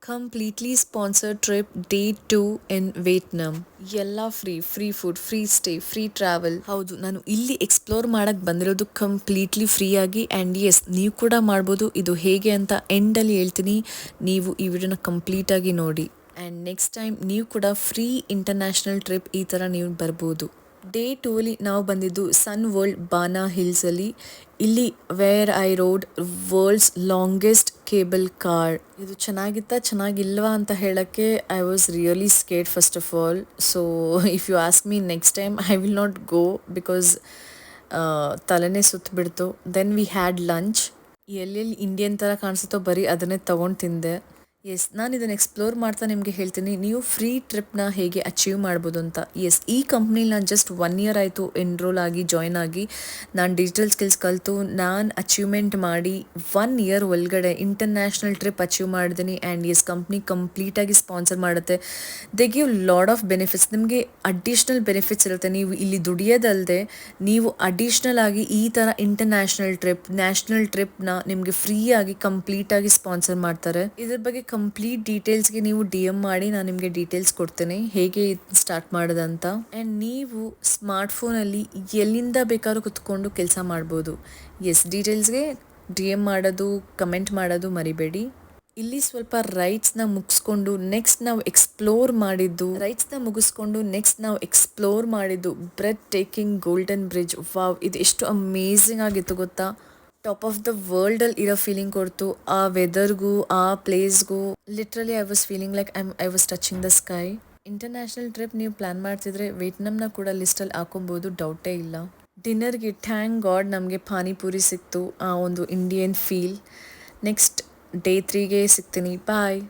Completely sponsored trip day 2 ಇನ್ Vietnam. ಎಲ್ಲ free food, free stay, free travel. ಹೌದು, ನಾನು ಇಲ್ಲಿ ಎಕ್ಸ್ಪ್ಲೋರ್ ಮಾಡಕ್ಕೆ ಬಂದಿರೋದು ಕಂಪ್ಲೀಟ್ಲಿ ಫ್ರೀ ಆಗಿ. ಆ್ಯಂಡ್ ಎಸ್, ನೀವು ಕೂಡ ಮಾಡ್ಬೋದು. ಇದು ಹೇಗೆ ಅಂತ ಎಂಡಲ್ಲಿ ಹೇಳ್ತೀನಿ, ನೀವು ಈ ವಿಡಿಯೋನ ಕಂಪ್ಲೀಟಾಗಿ ನೋಡಿ. ಆ್ಯಂಡ್ ನೆಕ್ಸ್ಟ್ ಟೈಮ್ ನೀವು ಕೂಡ ಫ್ರೀ ಇಂಟರ್ನ್ಯಾಷನಲ್ ಟ್ರಿಪ್ ಈ ಥರ ನೀವು ಬರ್ಬೋದು. ಡೇ 2 ಅಲ್ಲಿ ನಾವು ಬಂದಿದ್ದು ಸನ್ ವರ್ಲ್ಡ್ ಬಾನಾ ಹಿಲ್ಸಲ್ಲಿ. ಇಲ್ಲಿ where I rode world's longest cable car. ಇದು ಚೆನ್ನಾಗಿಲ್ವಾ ಅಂತ ಹೇಳಕ್ಕೆ I was really scared first of all. So if you ask me next time I will not go because ತಲೆನೇ ಸುತ್ತಬಿಡ್ತು. Then we had lunch. ಎಲ್ಲೆಲ್ಲಿ ಇಂಡಿಯನ್ ಥರ ಕಾಣಿಸುತ್ತೋ ಬರೀ ಅದನ್ನೇ ತೊಗೊಂಡು ತಿಂದೆ. ಎಸ್, ನಾನು ಇದನ್ನು ಎಕ್ಸ್ಪ್ಲೋರ್ ಮಾಡ್ತಾ ನಿಮಗೆ ಹೇಳ್ತೀನಿ ನೀವು ಫ್ರೀ ಟ್ರಿಪ್ನ ಹೇಗೆ ಅಚೀವ್ ಮಾಡ್ಬೋದು ಅಂತ. ಎಸ್, ಈ ಕಂಪ್ನಿಲಿ ನಾನು ಜಸ್ಟ್ 1 ಇಯರ್ ಆಯಿತು ಎನ್ರೋಲ್ ಆಗಿ ಜಾಯ್ನ್ ಆಗಿ. ನಾನು ಡಿಜಿಟಲ್ ಸ್ಕಿಲ್ಸ್ ಕಲಿತು ನಾನು ಅಚೀವ್ಮೆಂಟ್ ಮಾಡಿ 1 ಇಯರ್ ಒಳಗಡೆ ಇಂಟರ್ನ್ಯಾಷನಲ್ ಟ್ರಿಪ್ ಅಚೀವ್ ಮಾಡಿದ್ದೀನಿ. ಆ್ಯಂಡ್ ಎಸ್, ಕಂಪ್ನಿ ಕಂಪ್ಲೀಟಾಗಿ ಸ್ಪಾನ್ಸರ್ ಮಾಡುತ್ತೆ. They give lot of benefits. ನಿಮಗೆ ಅಡಿಷ್ನಲ್ ಬೆನಿಫಿಟ್ಸ್ ಇರುತ್ತೆ. ನೀವು ಇಲ್ಲಿ ದುಡಿಯೋದಲ್ಲದೆ ನೀವು ಅಡಿಷ್ನಲ್ ಆಗಿ ಈ ಥರ ಇಂಟರ್ನ್ಯಾಷನಲ್ ಟ್ರಿಪ್, ನ್ಯಾಷನಲ್ ಟ್ರಿಪ್ನ ನಿಮಗೆ ಫ್ರೀಯಾಗಿ ಕಂಪ್ಲೀಟಾಗಿ ಸ್ಪಾನ್ಸರ್ ಮಾಡ್ತಾರೆ. ಇದ್ರ ಬಗ್ಗೆ ಕಂಪ್ಲೀಟ್ ಡೀಟೇಲ್ಸ್ಗೆ ನೀವು DM ಮಾಡಿ, ನಾನು ನಿಮಗೆ ಡೀಟೇಲ್ಸ್ ಕೊಡ್ತೇನೆ ಹೇಗೆ ಸ್ಟಾರ್ಟ್ ಮಾಡೋದಂತ. ಆ್ಯಂಡ್ ನೀವು ಸ್ಮಾರ್ಟ್ಫೋನಲ್ಲಿ ಎಲ್ಲಿಂದ ಬೇಕಾದ್ರೂ ಕುತ್ಕೊಂಡು ಕೆಲಸ ಮಾಡ್ಬೋದು. ಎಸ್, ಡೀಟೇಲ್ಸ್ಗೆ DM ಮಾಡೋದು, ಕಮೆಂಟ್ ಮಾಡೋದು ಮರಿಬೇಡಿ. ಇಲ್ಲಿ ಸ್ವಲ್ಪ ರೈಟ್ಸ್ನ ಮುಗಿಸ್ಕೊಂಡು ನೆಕ್ಸ್ಟ್ ನಾವು ಎಕ್ಸ್ಪ್ಲೋರ್ ಮಾಡಿದ್ದು breathtaking golden bridge. Wow, ಇದು ಎಷ್ಟು ಅಮೇಝಿಂಗ್ ಆಗಿತ್ತು ಗೊತ್ತಾ. ಟಾಪ್ ಆಫ್ ದ ವರ್ಲ್ಡಲ್ಲಿ ಇರೋ ಫೀಲಿಂಗ್ ಕೊಡ್ತು. ಆ ವೆದರ್ಗೂ ಆ ಪ್ಲೇಸ್ಗೂ literally I was feeling like I was touching the sky. International trip ನೀವು ಪ್ಲ್ಯಾನ್ ಮಾಡ್ತಿದ್ರೆ ವಿಯೆಟ್ನಾಂನ ಕೂಡ ಲಿಸ್ಟಲ್ಲಿ ಹಾಕೊಬೋದು, ಡೌಟೇ ಇಲ್ಲ. ಡಿನ್ನರ್ಗೆ ಥ್ಯಾಂಕ್ ಗಾಡ್ ನಮಗೆ ಪಾನಿಪುರಿ ಸಿಕ್ತು, ಆ ಒಂದು ಇಂಡಿಯನ್ ಫೀಲ್. ನೆಕ್ಸ್ಟ್ ಡೇ 3ಗೆ ಸಿಗ್ತೀನಿ. ಬಾಯ್.